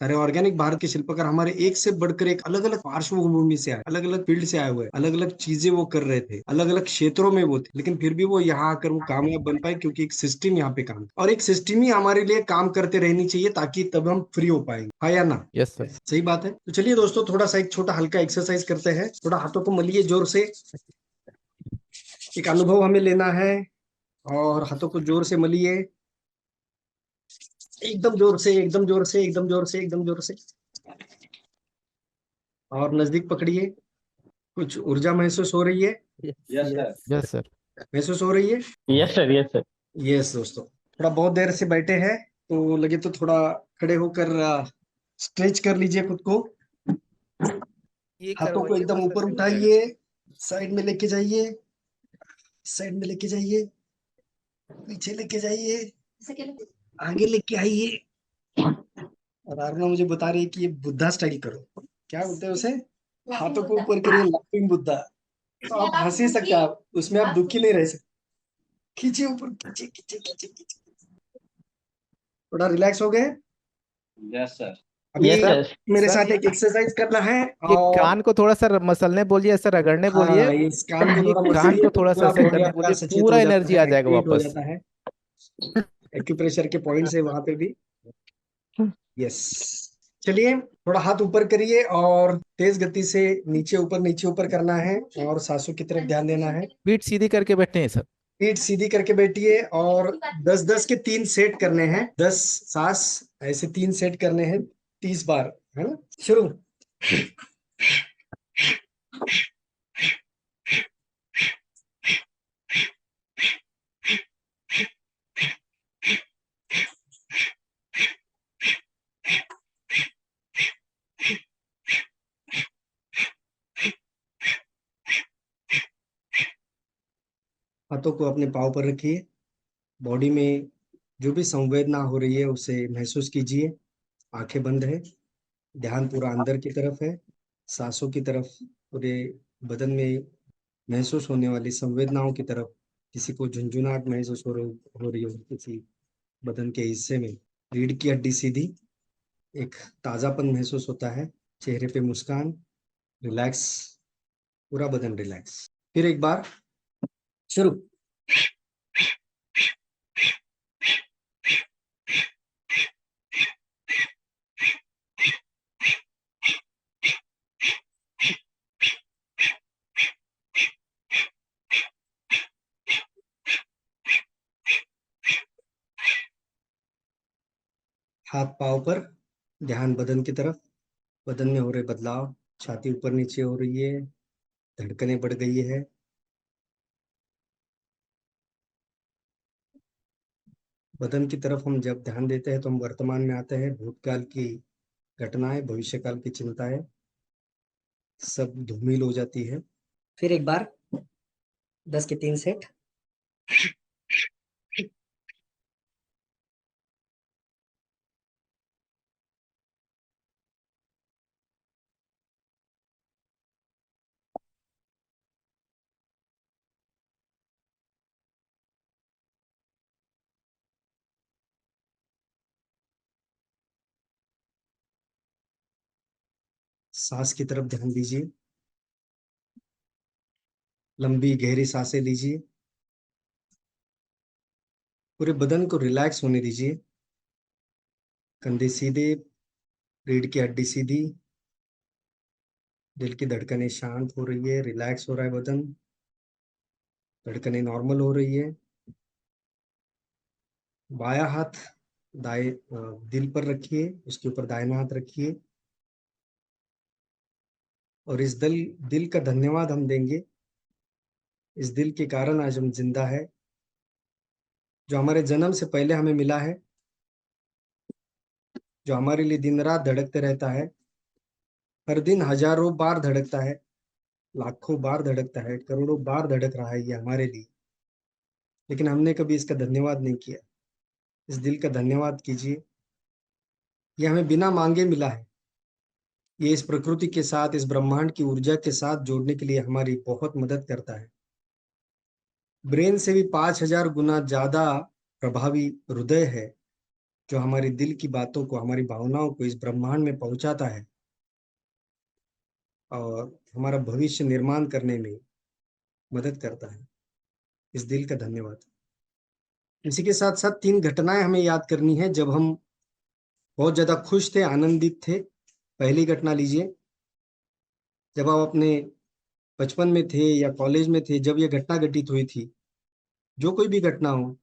सारे ऑर्गेनिक भारत के शिल्पकार हमारे एक से बढ़कर एक अलग अलग पार्श्वभूमि से आए, अलग अलग फील्ड से आए हुए, अलग अलग चीजें वो कर रहे थे, अलग अलग क्षेत्रों में वो थे, लेकिन फिर भी वो यहाँ आकर वो कामयाब बन पाए क्योंकि एक सिस्टम यहाँ पे काम, और एक सिस्टम ही हमारे लिए काम करते रहनी चाहिए ताकि तब हम फ्री हो पाएंगे। हाँ या ना? Yes sir. सही बात है। तो चलिए दोस्तों, थोड़ा सा एक छोटा हल्का एक्सरसाइज करते हैं। थोड़ा हाथों को मलिए जोर से। एक अनुभव हमें लेना है, और हाथों को जोर से मलिए, एकदम जोर से, एकदम जोर से, एकदम जोर से, एकदम जोर से, और नजदीक पकड़िए। कुछ ऊर्जा महसूस हो रही है? Yes sir. Yes sir. महसूस हो रही है? Yes sir. Yes sir. Yes दोस्तों, थोड़ा बहुत देर से बैठे हैं तो लगे तो थोड़ा खड़े होकर स्ट्रेच कर लीजिए खुद को। ये हाथों को एकदम ऊपर उठाइए, साइड में लेके जाइए, साइड में लेके जाइए, पीछे लेके जाइए, आगे लेके आइए। और आरना मुझे बता रही है कि ये बुद्धा स्टाइल करो। क्या बोलते हैं उसे? हाथों को ऊपर करिए, लाफिंग बुद्धा। तो आप हंस ही सकते हैं, आप उसमें आप दुखी नहीं रह सकते। खींचिए ऊपर, खींचिए खींचिए खींचिए खींचिए। थोड़ा रिलैक्स हो गए? Yes sir. अभी यस सर। मेरे सर, साथ एक एक्सरसाइज करना है। ये और कान को थोड़ा सा मसलने बोलिए सर, रगड़ने बोलिए। हाँ, इस कान को ये थोड़ा कान मसलिए को तो थोड़ा सा पूरा ऐसे बॉडी करने आपका बोलिए, सचेत हो पूरा जाता एनर्जी है, आ जाएगा एक्टिवेट हो वापस। जाता है। एक्यूप्रेशर के पॉइंट्स है वहां पे भी। यस। चलिए, थोड़ा हाथ ऊपर करिए और तेज गति से नीचे ऊपर करना है, और सांसों की तरफ ध्यान देना है। पीठ सीधी करके बैठे हैं सर। पीठ सीधी करके बैठिए, और 10-10 के 3 सेट करने हैं। 10 सांस ऐसे 3 सेट करने हैं, 30 बार, है ना? शुरू। हाथों को अपने पाँव पर रखिए। बॉडी में जो भी संवेदना हो रही है उसे महसूस कीजिए। आंखें बंद है, ध्यान पूरा अंदर की तरफ है, सांसों की तरफ, पूरे बदन में महसूस होने वाली संवेदनाओं की तरफ। किसी को झुंझुनाहट महसूस हो रही हो किसी बदन के हिस्से में, रीढ़ की हड्डी सीधी, एक ताजापन महसूस होता है, चेहरे पे मुस्कान, रिलैक्स, पूरा बदन रिलैक्स। फिर एक बार, शुरू। हाथ पाँव पर, ध्यान बदन की तरफ, बदन में हो रहे बदलाव। छाती ऊपर नीचे हो रही है, धड़कनें बढ़ गई है। बदन की तरफ हम जब ध्यान देते हैं तो हम वर्तमान में आते हैं। भूतकाल की घटनाएं, भविष्यकाल की चिंताएं सब धूमिल हो जाती है। फिर एक बार 10 के 3 सेट। सांस की तरफ ध्यान दीजिए, लंबी गहरी सांसें लीजिए, पूरे बदन को रिलैक्स होने दीजिए। कंधे सीधे, रीढ़ की हड्डी सीधी, दिल की धड़कनें शांत हो रही है, रिलैक्स हो रहा है बदन, धड़कनें नॉर्मल हो रही है। बायां हाथ दाएं दिल पर रखिए, उसके ऊपर दाहिना हाथ रखिए, और इस दिल का धन्यवाद हम देंगे। इस दिल के कारण आज हम जिंदा है, जो हमारे जन्म से पहले हमें मिला है, जो हमारे लिए दिन रात धड़कते रहता है। हर दिन हजारों बार धड़कता है, लाखों बार धड़कता है, करोड़ों बार धड़क रहा है ये हमारे लिए, लेकिन हमने कभी इसका धन्यवाद नहीं किया। इस दिल का धन्यवाद कीजिए। ये हमें बिना मांगे मिला है। ये इस प्रकृति के साथ, इस ब्रह्मांड की ऊर्जा के साथ जोड़ने के लिए हमारी बहुत मदद करता है। ब्रेन से भी 5000 गुना ज्यादा प्रभावी हृदय है, जो हमारे दिल की बातों को, हमारी भावनाओं को इस ब्रह्मांड में पहुंचाता है और हमारा भविष्य निर्माण करने में मदद करता है। इस दिल का धन्यवाद। इसी के साथ साथ 3 घटनाएं हमें याद करनी है जब हम बहुत ज्यादा खुश थे, आनंदित थे। पहली घटना लीजिए, जब आप अपने बचपन में थे या कॉलेज में थे, जब ये घटना घटित हुई थी, जो कोई भी घटना हो,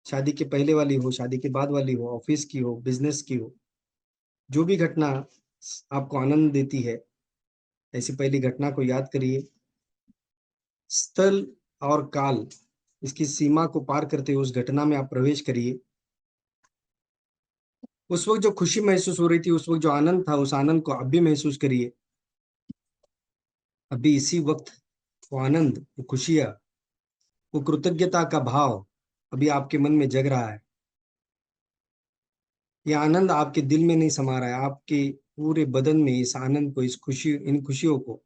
शादी के पहले वाली हो, शादी के बाद वाली हो, ऑफिस की हो, बिजनेस की हो, जो भी घटना आपको आनंद देती है, ऐसी पहली घटना को याद करिए। स्थल और काल, इसकी सीमा को पार करते हुए उस घटना में आप प्रवेश करिए। उस वक्त जो खुशी महसूस हो रही थी, उस वक्त जो आनंद था, उस आनंद को अब भी महसूस करिए। अभी इसी वक्त वो आनंद, वो खुशियां, वो कृतज्ञता का भाव अभी आपके मन में जग रहा है। ये आनंद आपके दिल में नहीं समा रहा है, आपके पूरे बदन में इस आनंद को, इस खुशी, इन खुशियों को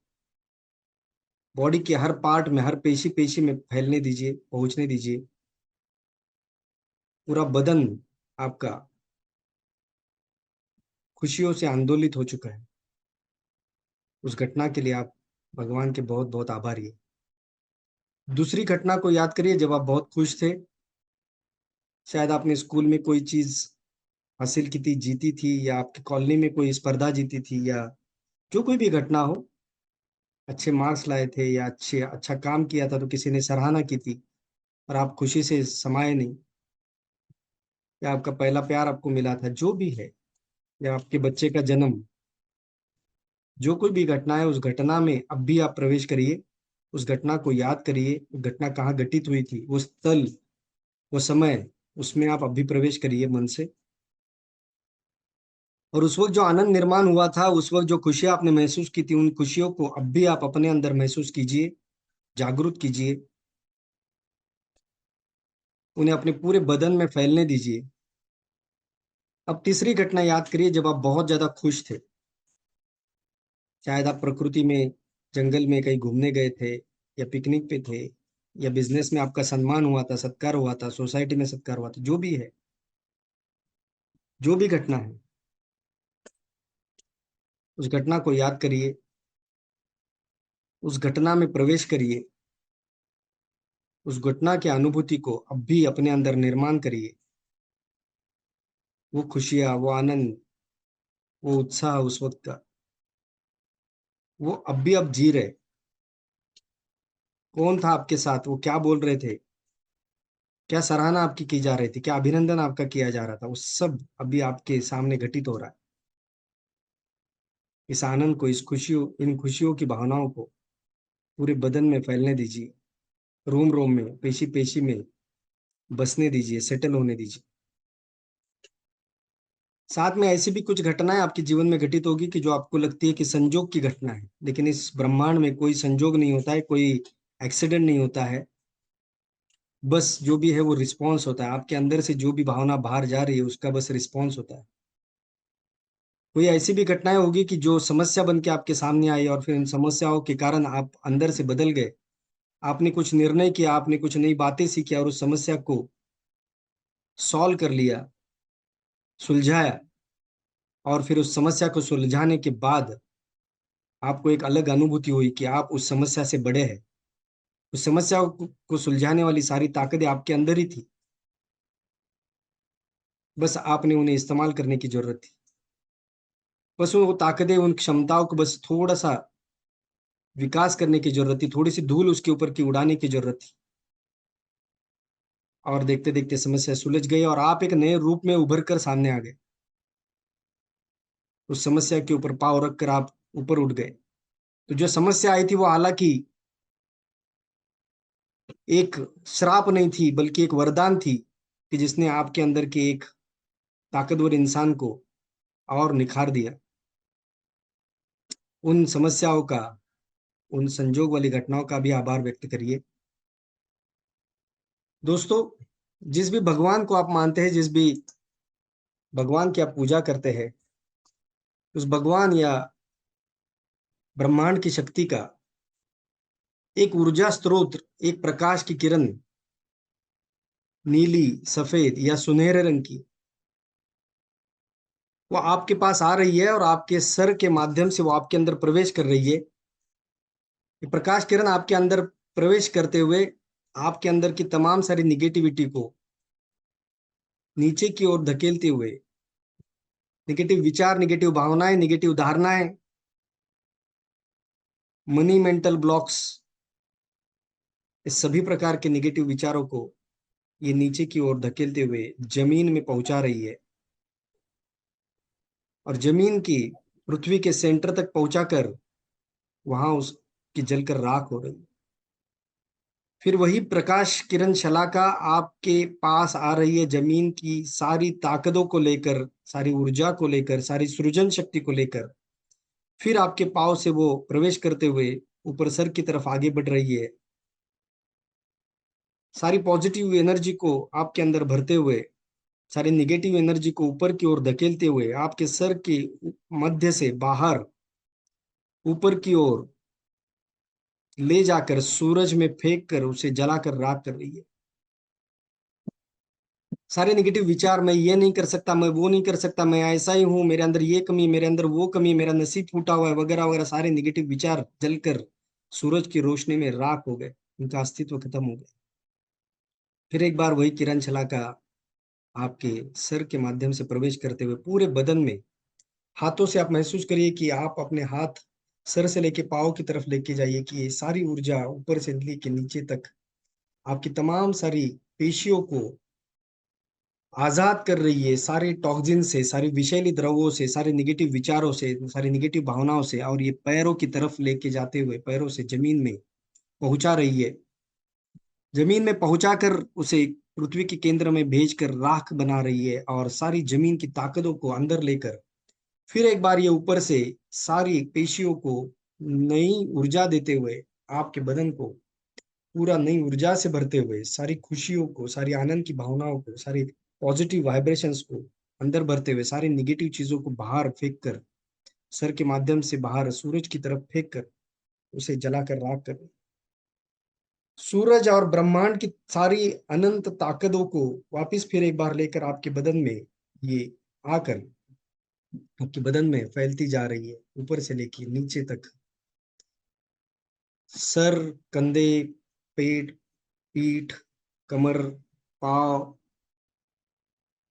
बॉडी के हर पार्ट में, हर पेशी पेशी में फैलने दीजिए, पहुंचने दीजिए। पूरा बदन आपका खुशियों से आंदोलित हो चुका है। उस घटना के लिए आप भगवान के बहुत बहुत आभारी हैं। दूसरी घटना को याद करिए जब आप बहुत खुश थे। शायद आपने स्कूल में कोई चीज हासिल की थी, जीती थी, या आपकी कॉलोनी में कोई स्पर्धा जीती थी, या जो कोई भी घटना हो, अच्छे मार्क्स लाए थे या अच्छा काम किया था तो किसी ने सराहना की थी और आप खुशी से समाये नहीं, या आपका पहला प्यार आपको मिला था, जो भी है, या आपके बच्चे का जन्म, जो कोई भी घटना है, उस घटना में अब भी आप प्रवेश करिए। उस घटना को याद करिए, वो घटना कहाँ घटित हुई थी, वो स्थल, वो समय, उसमें आप अब भी प्रवेश करिए मन से। और उस वक्त जो आनंद निर्माण हुआ था, उस वक्त जो खुशियां आपने महसूस की थी, उन खुशियों को अब भी आप अपने अंदर महसूस कीजिए, जागरूक कीजिए, उन्हें अपने पूरे बदन में फैलने दीजिए। अब तीसरी घटना याद करिए जब आप बहुत ज्यादा खुश थे। शायद आप प्रकृति में, जंगल में कहीं घूमने गए थे, या पिकनिक पे थे, या बिजनेस में आपका सम्मान हुआ था, सत्कार हुआ था, सोसाइटी में सत्कार हुआ था, जो भी है, जो भी घटना है, उस घटना को याद करिए, उस घटना में प्रवेश करिए, उस घटना की अनुभूति को अब भी अपने अंदर निर्माण करिए। वो खुशियां, वो आनंद, वो उत्साह उस वक्त का, वो अब भी आप जी रहे। कौन था आपके साथ, वो क्या बोल रहे थे, क्या सराहना आपकी की जा रही थी, क्या अभिनंदन आपका किया जा रहा था, वो सब अभी आपके सामने घटित हो रहा है। इस आनंद को, इस खुशियों, इन खुशियों की भावनाओं को पूरे बदन में फैलने दीजिए, रोम रोम में, पेशी पेशी में बसने दीजिए, सेटल होने दीजिए। साथ में ऐसी भी कुछ घटनाएं आपके जीवन में घटित होगी कि जो आपको लगती है कि संजोग की घटना है, लेकिन इस ब्रह्मांड में कोई संजोग नहीं होता है, कोई एक्सीडेंट नहीं होता है। बस जो भी है वो रिस्पॉन्स होता है, आपके अंदर से जो भी भावना बाहर जा रही है उसका बस रिस्पॉन्स होता है। कोई ऐसी भी घटनाएं होगी कि जो समस्या बन के आपके सामने आई और फिर इन समस्याओं के कारण आप अंदर से बदल गए। आपने कुछ निर्णय किया, आपने कुछ नई बातें सीखी और उस समस्या को सॉल्व कर लिया, सुलझाया, और फिर उस समस्या को सुलझाने के बाद आपको एक अलग अनुभूति हुई कि आप उस समस्या से बड़े हैं। उस समस्या को सुलझाने वाली सारी ताकतें आपके अंदर ही थी, बस आपने उन्हें इस्तेमाल करने की जरूरत थी। बस वो ताकतें, उन क्षमताओं को बस थोड़ा सा विकास करने की जरूरत थी, थोड़ी सी धूल उसके ऊपर की उड़ाने की जरूरत थी, और देखते देखते समस्या सुलझ गई और आप एक नए रूप में उभर कर सामने आ गए। उस समस्या के ऊपर पाँव रखकर आप ऊपर उठ गए। तो जो समस्या आई थी वो हालांकि एक श्राप नहीं थी, बल्कि एक वरदान थी कि जिसने आपके अंदर के एक ताकतवर इंसान को और निखार दिया। उन समस्याओं का, उन संजोग वाली घटनाओं का भी आभार व्यक्त करिए। दोस्तों, जिस भी भगवान को आप मानते हैं, जिस भी भगवान की आप पूजा करते हैं, उस भगवान या ब्रह्मांड की शक्ति का एक ऊर्जा स्रोत, एक प्रकाश की किरण, नीली, सफेद या सुनहरे रंग की, वो आपके पास आ रही है और आपके सर के माध्यम से वो आपके अंदर प्रवेश कर रही है। ये प्रकाश किरण आपके अंदर प्रवेश करते हुए आपके अंदर की तमाम सारी निगेटिविटी को नीचे की ओर धकेलते हुए, निगेटिव विचार, निगेटिव भावनाएं, निगेटिव धारणाएं, मनी मेंटल ब्लॉक्स, इस सभी प्रकार के निगेटिव विचारों को ये नीचे की ओर धकेलते हुए जमीन में पहुंचा रही है और जमीन की पृथ्वी के सेंटर तक पहुंचाकर वहां उसकी जलकर राख हो रही है। फिर वही प्रकाश किरण शलाका आपके पास आ रही है जमीन की सारी ताकतों को लेकर, सारी ऊर्जा को लेकर, सारी सृजन शक्ति को लेकर। फिर आपके पांव से वो प्रवेश करते हुए ऊपर सर की तरफ आगे बढ़ रही है, सारी पॉजिटिव एनर्जी को आपके अंदर भरते हुए, सारी निगेटिव एनर्जी को ऊपर की ओर धकेलते हुए आपके सर के मध्य से बाहर ऊपर की ओर ले जाकर सूरज में फेंक कर उसे जलाकर राख कर रही है। सारे निगेटिव विचार, मैं ये नहीं कर सकता, मैं वो नहीं कर सकता, मैं ऐसा ही हूं, मेरे अंदर ये कमी, मेरे अंदर वो कमी, मेरा नसीब फूटा हुआ है, वगैरह वगैरह, सारे निगेटिव विचार जलकर सूरज की रोशनी में राख हो गए, उनका अस्तित्व खत्म हो गया। फिर एक बार वही किरण छलाका आपके सर के माध्यम से प्रवेश करते हुए पूरे बदन में, हाथों से आप महसूस करिए कि आप अपने हाथ सर से लेके पाँव की तरफ लेके जाइए कि ये सारी ऊर्जा ऊपर से लेके नीचे तक आपकी तमाम सारी पेशियों को आजाद कर रही है, सारे टॉक्सिन से, सारी विषैली द्रवों से, सारे निगेटिव विचारों से, सारी निगेटिव भावनाओं से, और ये पैरों की तरफ लेके जाते हुए पैरों से जमीन में पहुंचा रही है। जमीन में पहुंचाकर उसे पृथ्वी के केंद्र में भेजकर राख बना रही है और सारी जमीन की ताकतों को अंदर लेकर फिर एक बार ये ऊपर से सारी पेशियों को नई ऊर्जा देते हुए आपके बदन को पूरा नई ऊर्जा से भरते हुए, सारी खुशियों को, सारी आनंद की भावनाओं को, सारी पॉजिटिव वाइब्रेशंस को अंदर भरते हुए, सारी निगेटिव चीजों को बाहर फेंक कर, सर के माध्यम से बाहर सूरज की तरफ फेंक कर उसे जलाकर राख कर, सूरज और ब्रह्मांड की सारी अनंत ताकतों को वापस फिर एक बार लेकर आपके बदन में ये आकर आपके बदन में फैलती जा रही है, ऊपर से लेके नीचे तक। सर, कंधे, पेट, पीठ, कमर, पाँव,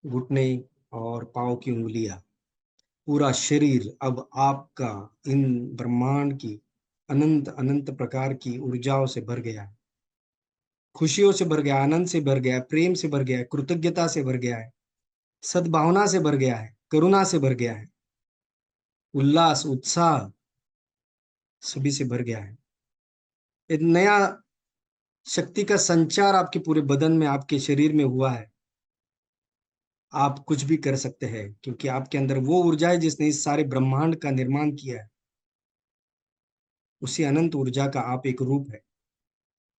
घुटने और पाँव की उंगलियां, पूरा शरीर अब आपका इन ब्रह्मांड की अनंत अनंत प्रकार की ऊर्जाओं से भर गया है, खुशियों से भर गया, आनंद से भर गया है, प्रेम से भर गया है, कृतज्ञता से भर गया है, सद्भावना से भर गया है, करुणा से भर गया है, उल्लास, उत्साह सभी से भर गया है। एक नया शक्ति का संचार आपके पूरे बदन में, आपके शरीर में हुआ है। आप कुछ भी कर सकते हैं क्योंकि आपके अंदर वो ऊर्जा है जिसने इस सारे ब्रह्मांड का निर्माण किया है। उसी अनंत ऊर्जा का आप एक रूप है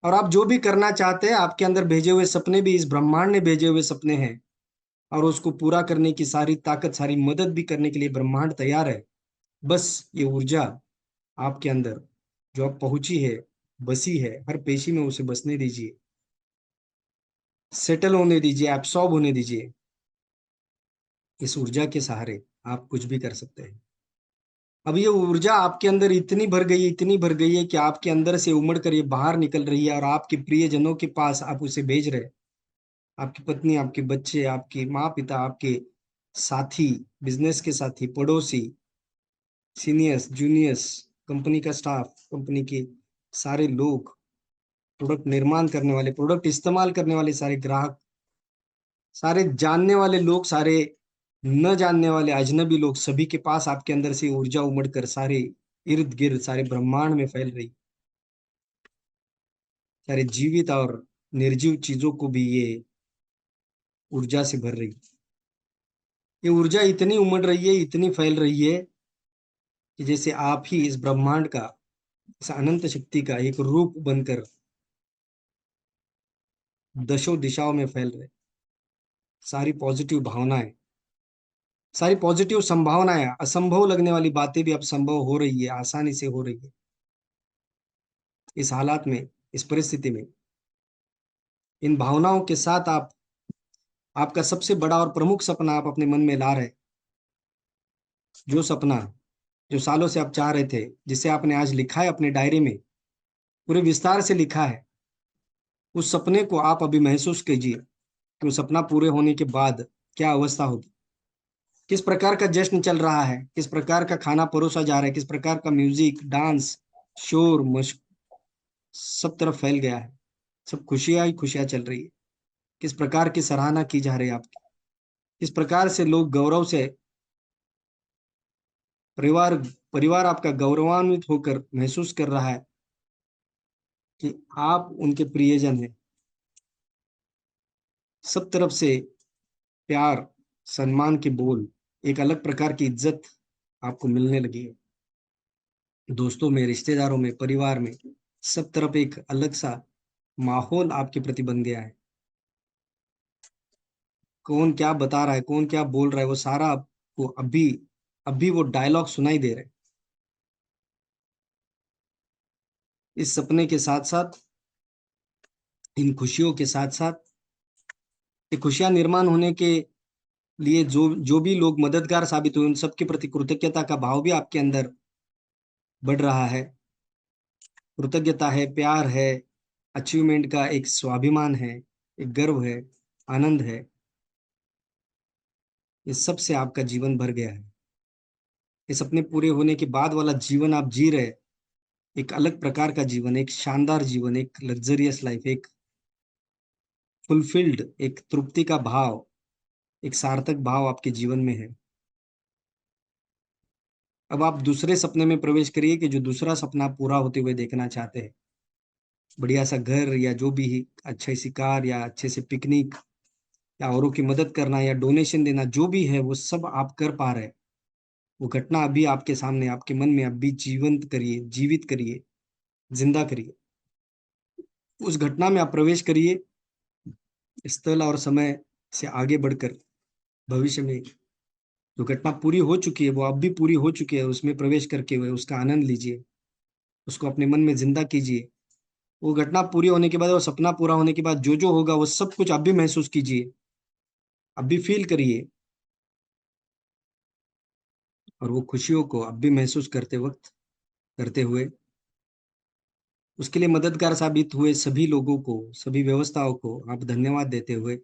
और आप जो भी करना चाहते हैं, आपके अंदर भेजे हुए सपने भी इस ब्रह्मांड ने भेजे हुए सपने हैं और उसको पूरा करने की सारी ताकत, सारी मदद भी करने के लिए ब्रह्मांड तैयार है। बस ये ऊर्जा आपके अंदर जो अब पहुंची है, बसी है, हर पेशी में उसे बसने दीजिए, सेटल होने दीजिए, एब्सॉर्ब होने दीजिए। इस ऊर्जा के सहारे आप कुछ भी कर सकते हैं। अब ये ऊर्जा आपके अंदर इतनी भर गई है, इतनी भर गई है कि आपके अंदर से उमड़ कर ये बाहर निकल रही है और आपके प्रियजनों के पास आप उसे भेज रहे हैं। आपकी पत्नी, आपके बच्चे, आपके माँ पिता, आपके साथी, बिजनेस के साथी, पड़ोसी, सीनियर्स, जूनियर्स, कंपनी का स्टाफ, कंपनी के सारे लोग, प्रोडक्ट निर्माण करने वाले, प्रोडक्ट इस्तेमाल करने वाले सारे ग्राहक, सारे जानने वाले लोग, सारे न जानने वाले अजनबी लोग, सभी के पास आपके अंदर से ऊर्जा उमड़कर सारे इर्द गिर्द सारे ब्रह्मांड में फैल रही। सारे जीवित और निर्जीव चीजों को भी ये ऊर्जा से भर रही। ये ऊर्जा इतनी उमड़ रही है, इतनी फैल रही है कि जैसे आप ही इस ब्रह्मांड का, इस अनंत शक्ति का एक रूप बनकर दशों दिशाओं में फैल रहे। सारी पॉजिटिव भावनाएं, सारी पॉजिटिव संभावनाएं, असंभव लगने वाली बातें भी अब संभव हो रही है, आसानी से हो रही है। इस हालात में, इस परिस्थिति में, इन भावनाओं के साथ आप आपका सबसे बड़ा और प्रमुख सपना आप अपने मन में ला रहे, जो सपना जो सालों से आप चाह रहे थे, जिसे आपने आज लिखा है अपने डायरी में, पूरे विस्तार से लिखा है, उस सपने को आप अभी महसूस कीजिए कि उस सपना पूरे होने के बाद क्या अवस्था होगी, किस प्रकार का जश्न चल रहा है, किस प्रकार का खाना परोसा जा रहा है, किस प्रकार का म्यूजिक, डांस, शोर, मश सब तरफ फैल गया है। सब खुशियां ही खुशियां चल रही है। किस प्रकार की सराहना की जा रही है आपकी, किस प्रकार से लोग गौरव से, परिवार परिवार आपका गौरवान्वित होकर महसूस कर रहा है कि आप उनके प्रियजन हैं। सब तरफ से प्यार, सम्मान के बोल, एक अलग प्रकार की इज्जत आपको मिलने लगी है। दोस्तों में, रिश्तेदारों में, परिवार में, सब तरफ एक अलग सा माहौल आपके प्रति बन गया है। कौन क्या बता रहा है, कौन क्या बोल रहा है, वो सारा आपको अभी अभी वो डायलॉग सुनाई दे रहे हैं। इस सपने के साथ साथ, इन खुशियों के साथ साथ, ये खुशियां निर्माण होने के लिए जो जो भी लोग मददगार साबित हुए, उन सबके प्रति कृतज्ञता का भाव भी आपके अंदर बढ़ रहा है। कृतज्ञता है, प्यार है, अचीवमेंट का एक स्वाभिमान है, एक गर्व है, आनंद है। इस सब से आपका जीवन भर गया है। ये सपने पूरे होने के बाद वाला जीवन आप जी रहे, एक अलग प्रकार का जीवन, एक शानदार जीवन, एक लग्जरियस लाइफ, एक फुलफिल्ड, एक तृप्ति का भाव, एक सार्थक भाव आपके जीवन में है। अब आप दूसरे सपने में प्रवेश करिए कि जो दूसरा सपना पूरा होते हुए देखना चाहते हैं। बढ़िया सा घर, या जो भी अच्छी सी कार, या अच्छे से पिकनिक, या औरों की मदद करना, या डोनेशन देना, जो भी है वो सब आप कर पा रहे हैं। वो घटना अभी आपके सामने, आपके मन में अभी जीवंत करिए, जीवित करिए, जिंदा करिए। उस घटना में आप प्रवेश करिए, स्थल और समय से आगे बढ़कर भविष्य में जो घटना पूरी हो चुकी है, वो अब भी पूरी हो चुकी है, उसमें प्रवेश करके हुए उसका आनंद लीजिए, उसको अपने मन में जिंदा कीजिए। वो घटना पूरी होने के बाद, वो सपना पूरा होने के बाद जो जो होगा, वो सब कुछ अब भी महसूस कीजिए, अब भी फील करिए। और वो खुशियों को अब भी महसूस करते वक्त, करते हुए, उसके लिए मददगार साबित हुए सभी लोगों को, सभी व्यवस्थाओं को आप धन्यवाद देते हुए,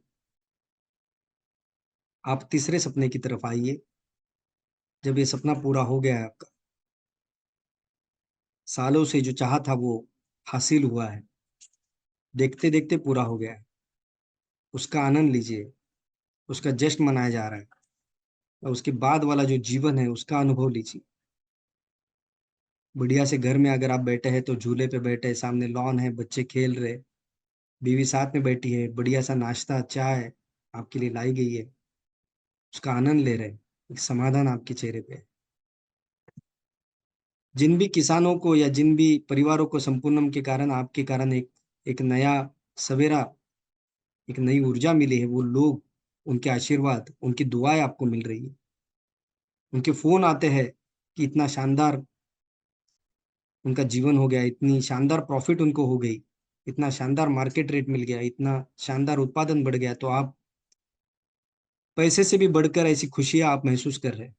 आप तीसरे सपने की तरफ आइए। जब ये सपना पूरा हो गया है आपका, सालों से जो चाहा था वो हासिल हुआ है, देखते देखते पूरा हो गया है, उसका आनंद लीजिए, उसका जश्न मनाया जा रहा है, और उसके बाद वाला जो जीवन है उसका अनुभव लीजिए। बढ़िया से घर में अगर आप बैठे हैं तो झूले पे बैठे, सामने लॉन है, बच्चे खेल रहे, बीवी साथ में बैठी है, बढ़िया सा नाश्ता, चाय आपके लिए लाई गई है, उसका आनंद ले रहे, एक समाधान आपके चेहरे पे है। जिन भी किसानों को, या जिन भी परिवारों को संपूर्णम के कारण, आपके कारण एक एक नया सवेरा, एक नई ऊर्जा मिली है, वो लोग, उनके आशीर्वाद, उनकी दुआएं आपको मिल रही है। उनके फोन आते हैं कि इतना शानदार उनका जीवन हो गया, इतनी शानदार प्रॉफिट उनको हो गई, इतना शानदार मार्केट रेट मिल गया, इतना शानदार उत्पादन बढ़ गया। तो आप पैसे से भी बढ़कर ऐसी खुशियां आप महसूस कर रहे हैं।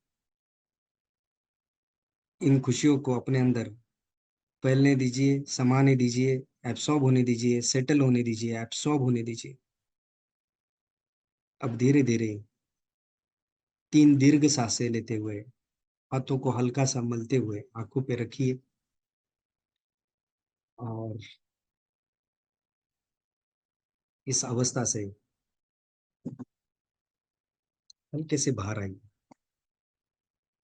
इन खुशियों को अपने अंदर फैलने दीजिए, समाने दीजिए, एब्सॉर्ब होने दीजिए, सेटल होने दीजिए, एब्सॉर्ब होने दीजिए। अब धीरे धीरे 3 दीर्घ सांसें लेते हुए, हाथों को हल्का सा मलते हुए आंखों पे रखिए, और इस अवस्था से हल्के से बाहर आइए।